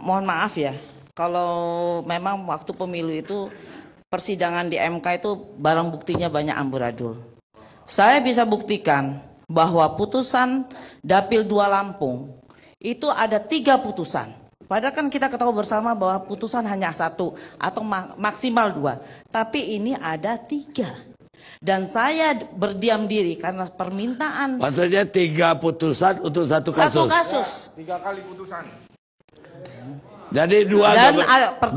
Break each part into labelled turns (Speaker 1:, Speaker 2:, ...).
Speaker 1: mohon maaf ya, kalau memang waktu pemilu itu persidangan di MK itu barang buktinya banyak amburadul. Saya bisa buktikan bahwa putusan Dapil 2 Lampung itu ada 3 putusan. Padahal kan kita ketahui bersama bahwa putusan hanya 1 atau maksimal 2. Tapi ini ada 3. Dan saya berdiam diri karena permintaan.
Speaker 2: Maksudnya 3 putusan untuk 1 kasus.
Speaker 1: 1 kasus.
Speaker 3: 3 kali putusan.
Speaker 2: Jadi 2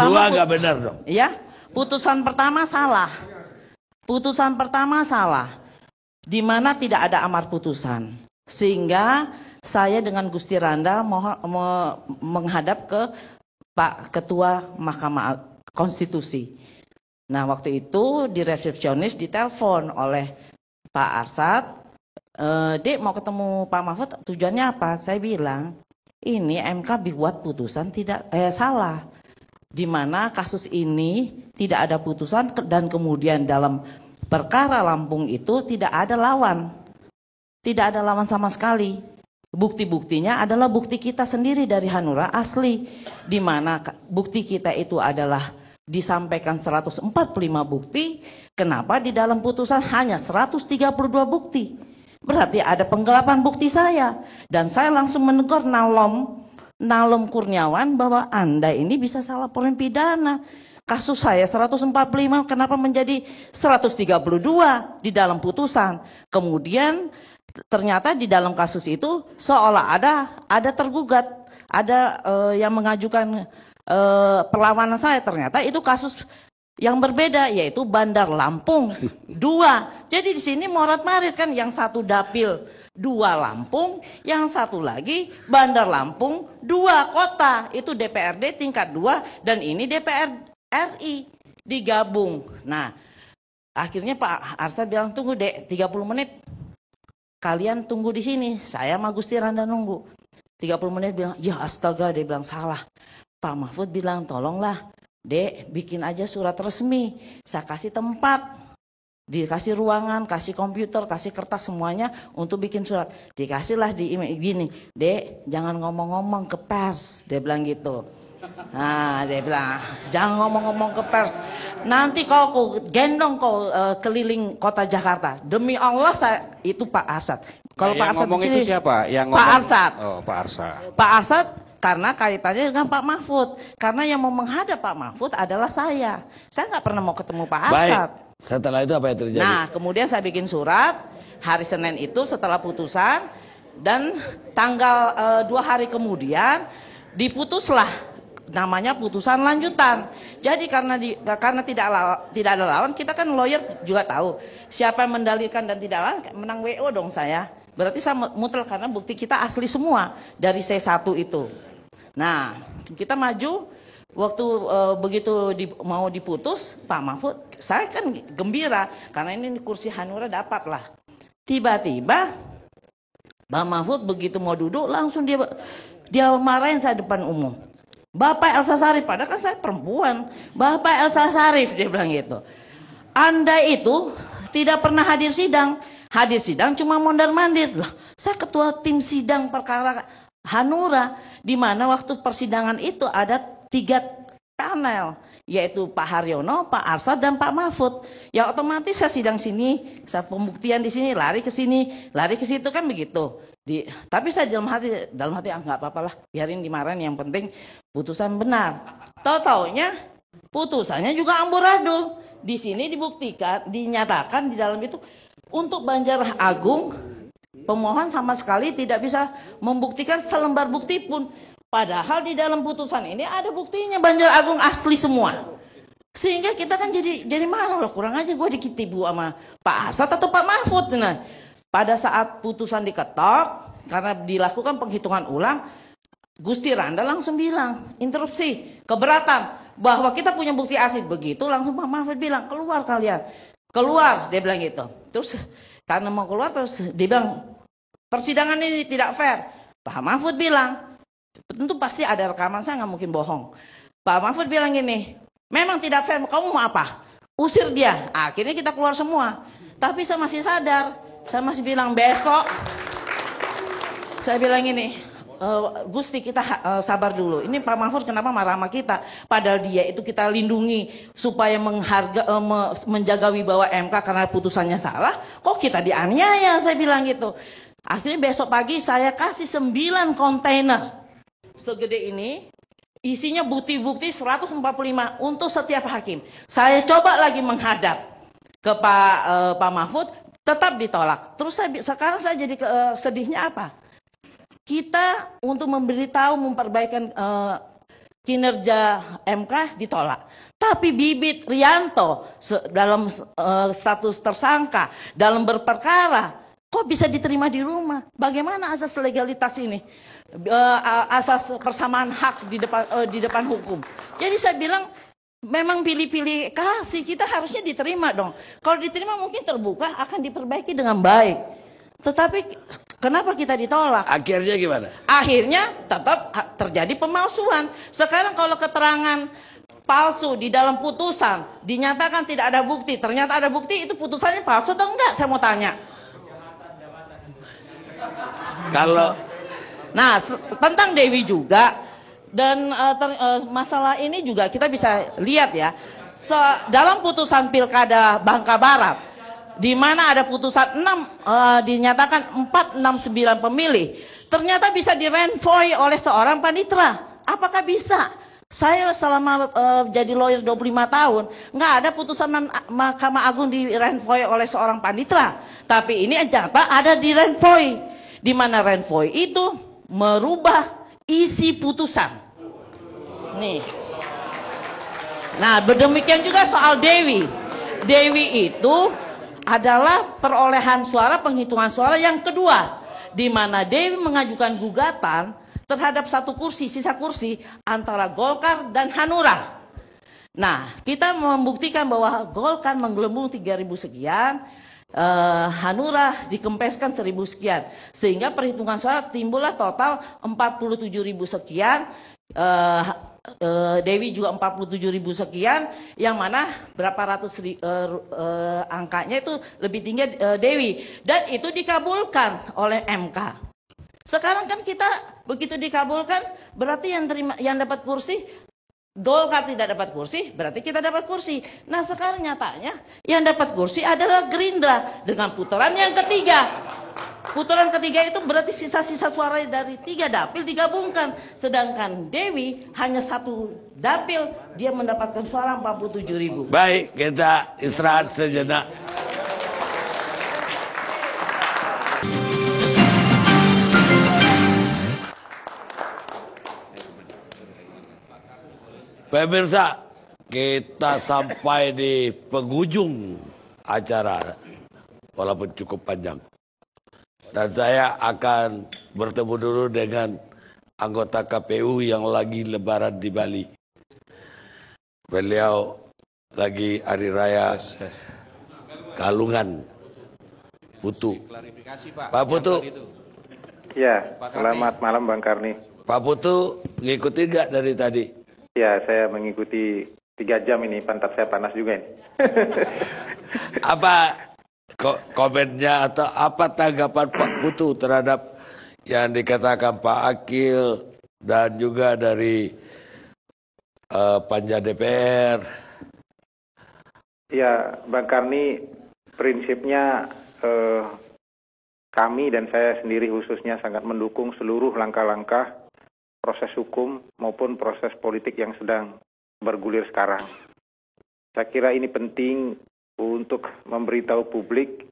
Speaker 2: nggak benar dong.
Speaker 1: Ya, putusan pertama salah. Putusan pertama salah. Di mana tidak ada amar putusan. Sehingga saya dengan Gusti Randa menghadap ke Pak Ketua Mahkamah Konstitusi. Nah, waktu itu di resepsionis ditelepon oleh Pak Arsad, Dek mau ketemu Pak Mahfud, tujuannya apa? Saya bilang, ini MK dibuat putusan salah. Di mana kasus ini tidak ada putusan dan kemudian dalam perkara Lampung itu tidak ada lawan. Tidak ada lawan sama sekali. Bukti-buktinya adalah bukti kita sendiri dari Hanura asli. Di mana bukti kita itu adalah disampaikan 145 bukti, kenapa di dalam putusan hanya 132 bukti? Berarti ada penggelapan bukti saya. Dan saya langsung menegur Nalom Kurniawan bahwa Anda ini bisa salah laporan pidana. Kasus saya 145, kenapa menjadi 132 di dalam putusan? Kemudian ternyata di dalam kasus itu seolah ada tergugat, ada yang mengajukan perlawanan saya, ternyata itu kasus yang berbeda, yaitu Bandar Lampung 2. Jadi di sini morat-marit kan, yang satu Dapil 2 Lampung, yang satu lagi Bandar Lampung 2 kota, itu DPRD tingkat 2 dan ini DPR RI digabung. Nah, akhirnya Pak Arsad bilang, tunggu Dek, 30 menit kalian tunggu di sini, saya sama Gusti Randa nunggu. 30 menit bilang, ya astaga, dia bilang salah. Pak Mahfud bilang, tolonglah Dek, bikin aja surat resmi. Saya kasih tempat, dikasih ruangan, kasih komputer, kasih kertas semuanya untuk bikin surat. Dikasihlah di email gini, Dek, jangan ngomong-ngomong ke pers. Dia bilang gitu. Nah, dia bilang, jangan ngomong-ngomong ke pers. Nanti kau gendong kau keliling kota Jakarta. Demi Allah itu Pak Arsad. Kalau Pak Arsad
Speaker 3: ngomong itu siapa? Yang
Speaker 1: Pak Arsad.
Speaker 3: Oh, Pak Arsad.
Speaker 1: Pak Arsad. Karena kaitannya dengan Pak Mahfud. Karena yang mau menghadap Pak Mahfud adalah saya. Saya nggak pernah mau ketemu Pak Arsad.
Speaker 2: Baik. Setelah itu apa yang terjadi?
Speaker 1: Nah, kemudian saya bikin surat hari Senin itu setelah putusan, dan tanggal 2 hari kemudian diputuslah namanya putusan lanjutan. Jadi karena tidak ada lawan, kita kan lawyer juga tahu siapa yang mendalilkan dan tidak lawan, menang WO dong saya. Berarti saya mutlak karena bukti kita asli semua dari C1 itu. Nah, kita maju, waktu begitu mau diputus, Pak Mahfud, saya kan gembira, karena ini kursi Hanura dapat lah. Tiba-tiba, Pak Mahfud begitu mau duduk, langsung dia marahin saya depan umum. Bapak Elsa Sharif, padahal kan saya perempuan. Bapak Elsa Sharif, dia bilang gitu. Anda itu tidak pernah hadir sidang. Hadir sidang cuma mondar-mandir. Lah, saya ketua tim sidang perkara Hanura, di mana waktu persidangan itu ada 3 panel, yaitu Pak Haryono, Pak Arsad, dan Pak Mahfud. Ya otomatis saya sidang sini, saya pembuktian di sini, lari ke sini, lari ke situ kan begitu. Tapi saya dalam hati nggak apa-apa lah, biarin dimarahin, yang penting putusan benar. Tahu-taunya putusannya juga amburadul. Di sini dibuktikan, dinyatakan di dalam itu untuk Banjar Agung, pemohon sama sekali tidak bisa membuktikan selembar bukti pun. Padahal di dalam putusan ini ada buktinya Banjar Agung asli semua. Sehingga kita kan jadi marah loh, kurang aja gue dikitibu sama Pak Arsad atau Pak Mahfud. Nah, pada saat putusan diketok, karena dilakukan penghitungan ulang, Gusti Randa langsung bilang, interupsi, keberatan, bahwa kita punya bukti asli. Begitu langsung Pak Mahfud bilang, keluar kalian. Keluar, dia bilang gitu. Terus karena mau keluar, terus dia bilang, persidangan ini tidak fair. Pak Mahfud bilang, tentu pasti ada rekaman, saya nggak mungkin bohong. Pak Mahfud bilang gini, memang tidak fair, kamu mau apa? Usir dia. Akhirnya kita keluar semua. Tapi saya masih sadar, saya masih bilang besok. Saya bilang gini, Gusti kita sabar dulu. Ini Pak Mahfud kenapa marah sama kita? Padahal dia itu kita lindungi supaya menjaga wibawa MK karena putusannya salah. Kok kita dianiaya, saya bilang gitu. Akhirnya besok pagi saya kasih 9 kontainer segede ini. Isinya bukti-bukti 145 untuk setiap hakim. Saya coba lagi menghadap ke Pak Mahfud, tetap ditolak. Terus sekarang saya jadi sedihnya apa? Kita untuk memberitahu memperbaikan kinerja MK ditolak. Tapi Bibit Rianto dalam status tersangka, dalam berperkara, kok bisa diterima di rumah? Bagaimana asas legalitas ini? Asas persamaan hak di depan hukum. Jadi saya bilang memang pilih-pilih kasih, kita harusnya diterima dong. Kalau diterima mungkin terbuka akan diperbaiki dengan baik. Tetapi kenapa kita ditolak?
Speaker 2: Akhirnya gimana?
Speaker 1: Akhirnya tetap terjadi pemalsuan. Sekarang kalau keterangan palsu di dalam putusan dinyatakan tidak ada bukti, ternyata ada bukti, itu putusannya palsu atau enggak? Saya mau tanya.
Speaker 2: Kalau
Speaker 1: tentang Dewi juga dan masalah ini juga kita bisa lihat ya. Dalam putusan Pilkada Bangka Barat di mana ada putusan dinyatakan 469 pemilih, ternyata bisa direnvoy oleh seorang panitera. Apakah bisa? Saya selama jadi lawyer 25 tahun, nggak ada putusan Mahkamah Agung direnvoy oleh seorang panitera. Tapi ini nyata ada direnvoy, di mana renvoy itu merubah isi putusan. Nih. Nah, demikian juga soal Dewi. Dewi itu adalah perolehan suara, penghitungan suara yang kedua, di mana Dewi mengajukan gugatan terhadap satu kursi, sisa kursi antara Golkar dan Hanura. Nah, kita membuktikan bahwa Golkar menggelembung 3.000 sekian, Hanura dikempeskan 1.000 sekian, sehingga perhitungan suara timbullah total 47.000 sekian. Dewi juga 47.000 sekian, yang mana berapa ratus angkanya itu lebih tinggi Dewi, dan itu dikabulkan oleh MK. Sekarang kan kita begitu dikabulkan, berarti yang dapat kursi Golkar tidak dapat kursi, berarti kita dapat kursi. Nah sekarang nyatanya yang dapat kursi adalah Gerindra dengan putaran yang ketiga. Putaran ketiga itu berarti sisa-sisa suara dari 3 dapil digabungkan. Sedangkan Dewi hanya 1 dapil, dia mendapatkan suara 47.000.
Speaker 2: baik, kita istirahat sejenak. Pemirsa, kita sampai di penghujung acara, walaupun cukup panjang. Dan saya akan bertemu dulu dengan anggota KPU yang lagi lebaran di Bali. Beliau lagi hari raya Galungan. Putu. Pak Putu.
Speaker 4: Ya, selamat malam Bang Karni.
Speaker 2: Pak Putu ngikutin nggak dari tadi?
Speaker 4: Ya, saya mengikuti 3 jam ini, pantat saya panas juga ini.
Speaker 2: Apa komennya atau apa tanggapan Pak Putu terhadap yang dikatakan Pak Akil dan juga dari Panja DPR?
Speaker 4: Ya, Bang Karni, prinsipnya kami dan saya sendiri khususnya sangat mendukung seluruh langkah-langkah proses hukum maupun proses politik yang sedang bergulir sekarang. Saya kira ini penting untuk memberitahu publik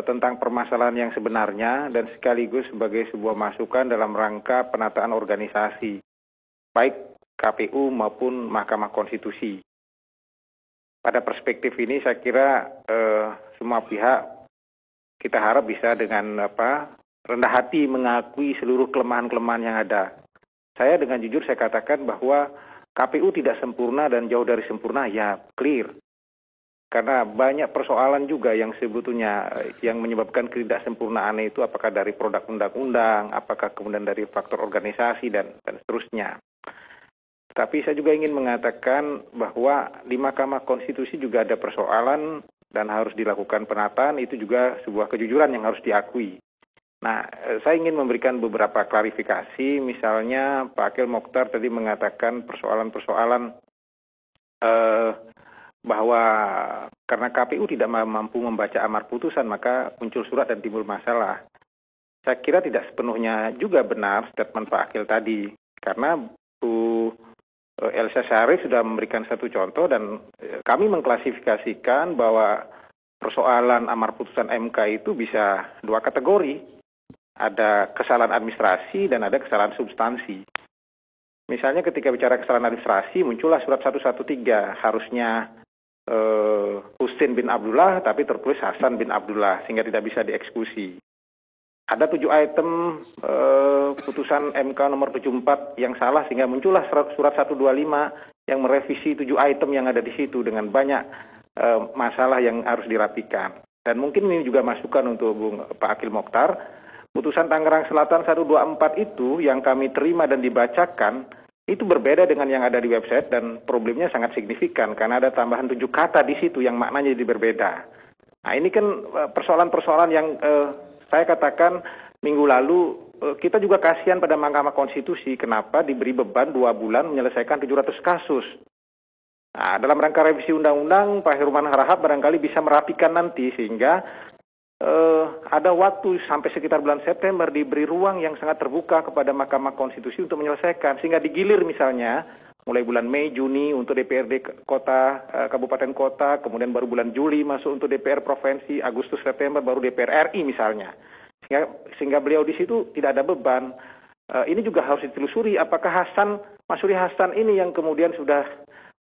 Speaker 4: tentang permasalahan yang sebenarnya dan sekaligus sebagai sebuah masukan dalam rangka penataan organisasi, baik KPU maupun Mahkamah Konstitusi. Pada perspektif ini saya kira semua pihak kita harap bisa dengan rendah hati mengakui seluruh kelemahan-kelemahan yang ada. Saya dengan jujur saya katakan bahwa KPU tidak sempurna dan jauh dari sempurna, ya clear. Karena banyak persoalan juga yang sebetulnya yang menyebabkan ketidaksempurnaan itu apakah dari produk undang-undang, apakah kemudian dari faktor organisasi dan seterusnya. Tapi saya juga ingin mengatakan bahwa di Mahkamah Konstitusi juga ada persoalan dan harus dilakukan penataan, itu juga sebuah kejujuran yang harus diakui. Nah, saya ingin memberikan beberapa klarifikasi. Misalnya Pak Akil Mokhtar tadi mengatakan persoalan-persoalan bahwa karena KPU tidak mampu membaca amar putusan maka muncul surat dan timbul masalah. Saya kira tidak sepenuhnya juga benar statement Pak Akil tadi. Karena Bu Elsa Syarif sudah memberikan satu contoh dan kami mengklasifikasikan bahwa persoalan amar putusan MK itu bisa dua kategori. Ada kesalahan administrasi dan ada kesalahan substansi. Misalnya ketika bicara kesalahan administrasi muncullah surat 113 harusnya Husin bin Abdullah tapi tertulis Hasan bin Abdullah sehingga tidak bisa dieksekusi. Ada 7 item putusan MK nomor 74 yang salah sehingga muncullah surat 125 yang merevisi 7 item yang ada di situ dengan banyak masalah yang harus dirapikan. Dan mungkin ini juga masukan untuk Pak Akil Mokhtar. Putusan Tangerang Selatan 124 itu yang kami terima dan dibacakan itu berbeda dengan yang ada di website dan problemnya sangat signifikan karena ada tambahan 7 kata di situ yang maknanya jadi berbeda. Nah ini kan persoalan-persoalan yang saya katakan minggu lalu kita juga kasihan pada Mahkamah Konstitusi kenapa diberi beban 2 bulan menyelesaikan 700 kasus. Nah, dalam rangka revisi undang-undang Pak Herman Harahap barangkali bisa merapikan nanti sehingga ada waktu sampai sekitar bulan September diberi ruang yang sangat terbuka kepada Mahkamah Konstitusi untuk menyelesaikan sehingga digilir misalnya mulai bulan Mei, Juni untuk DPRD kota, kabupaten kota, kemudian baru bulan Juli masuk untuk DPR provinsi, Agustus September baru DPR RI misalnya. Sehingga beliau di situ tidak ada beban. Ini juga harus ditelusuri apakah Masuri Hasan ini yang kemudian sudah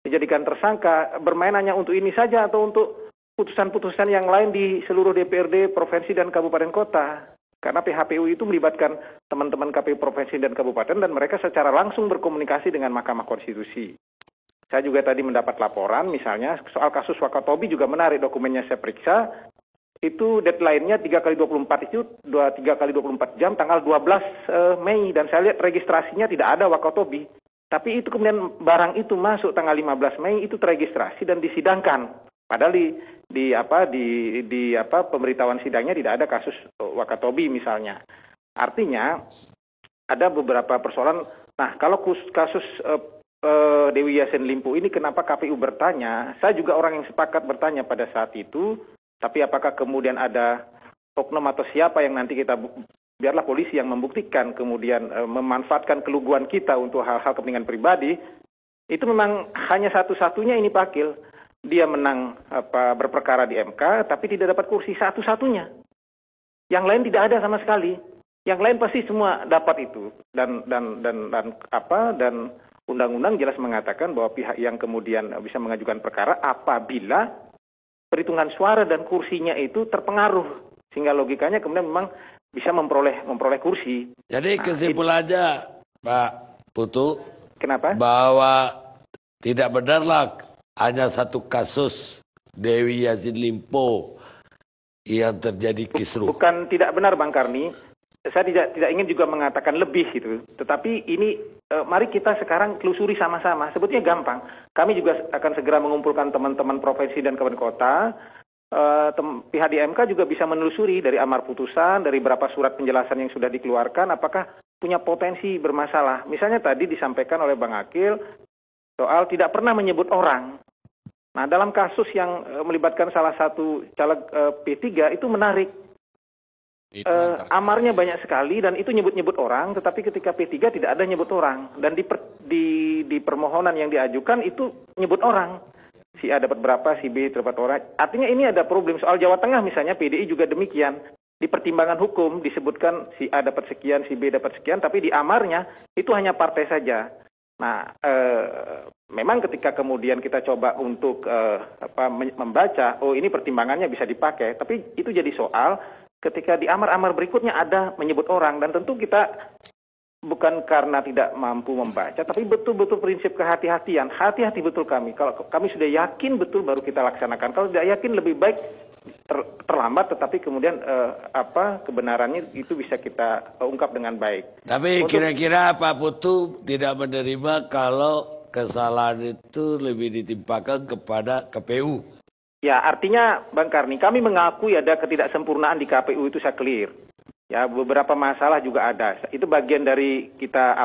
Speaker 4: dijadikan tersangka bermain hanya untuk ini saja atau untuk putusan-putusan yang lain di seluruh DPRD, provinsi, dan kabupaten kota. Karena PHPU itu melibatkan teman-teman KPU provinsi dan kabupaten dan mereka secara langsung berkomunikasi dengan Mahkamah Konstitusi. Saya juga tadi mendapat laporan misalnya soal kasus Wakatobi juga menarik dokumennya saya periksa. Itu deadline-nya 3x24 itu 3x24 jam tanggal 12 Mei dan saya lihat registrasinya tidak ada Wakatobi. Tapi itu kemudian barang itu masuk tanggal 15 Mei itu terregistrasi dan disidangkan. Padahal di pemberitahuan sidangnya tidak ada kasus Wakatobi misalnya. Artinya ada beberapa persoalan. Nah, kalau kasus Dewi Yassin Limpo ini kenapa KPU bertanya? Saya juga orang yang sepakat bertanya pada saat itu. Tapi apakah kemudian ada oknum atau siapa yang nanti kita biarlah polisi yang membuktikan kemudian memanfaatkan keluguan kita untuk hal-hal kepentingan pribadi. Itu memang hanya satu-satunya ini Pak Akil. Dia menang berperkara di MK tapi tidak dapat kursi satu-satunya. Yang lain tidak ada sama sekali. Yang lain pasti semua dapat itu dan undang-undang jelas mengatakan bahwa pihak yang kemudian bisa mengajukan perkara apabila perhitungan suara dan kursinya itu terpengaruh sehingga logikanya kemudian memang bisa memperoleh kursi.
Speaker 2: Jadi kesimpulannya Pak Putu,
Speaker 4: kenapa?
Speaker 2: Bahwa tidak benarlah hanya satu kasus Dewi Yassin Limpo yang terjadi kisruh.
Speaker 4: Bukan tidak benar Bang Karni. Saya tidak ingin juga mengatakan lebih gitu. Tetapi ini mari kita sekarang telusuri sama-sama. Sebetulnya gampang. Kami juga akan segera mengumpulkan teman-teman provinsi dan kabupaten kota. Pihak di MK juga bisa menelusuri dari amar putusan, dari berapa surat penjelasan yang sudah dikeluarkan, apakah punya potensi bermasalah. Misalnya tadi disampaikan oleh Bang Akil soal tidak pernah menyebut orang. Nah, dalam kasus yang melibatkan salah satu caleg P3 itu menarik. Amarnya banyak sekali dan itu nyebut-nyebut orang, tetapi ketika P3 tidak ada nyebut orang. Dan di permohonan yang diajukan itu nyebut orang. Si A dapat berapa, si B dapat orang. Artinya ini ada problem. Soal Jawa Tengah misalnya, PDI juga demikian. Di pertimbangan hukum disebutkan si A dapat sekian, si B dapat sekian, tapi di amarnya itu hanya partai saja. Nah, memang ketika kemudian kita coba untuk membaca, oh ini pertimbangannya bisa dipakai, tapi itu jadi soal ketika di amar-amar berikutnya ada menyebut orang, dan tentu kita bukan karena tidak mampu membaca, tapi betul-betul prinsip kehati-hatian. Hati-hati betul kami. Kalau kami sudah yakin betul baru kita laksanakan. Kalau tidak yakin lebih baik terlambat, tetapi kemudian kebenarannya itu bisa kita ungkap dengan baik.
Speaker 2: Tapi kira-kira Pak Putu tidak menerima kalau kesalahan itu lebih ditimpakan kepada KPU.
Speaker 4: Ya, artinya Bang Karni, kami mengakui ada ketidaksempurnaan di KPU itu saya clear. Ya, beberapa masalah juga ada. Itu bagian dari kita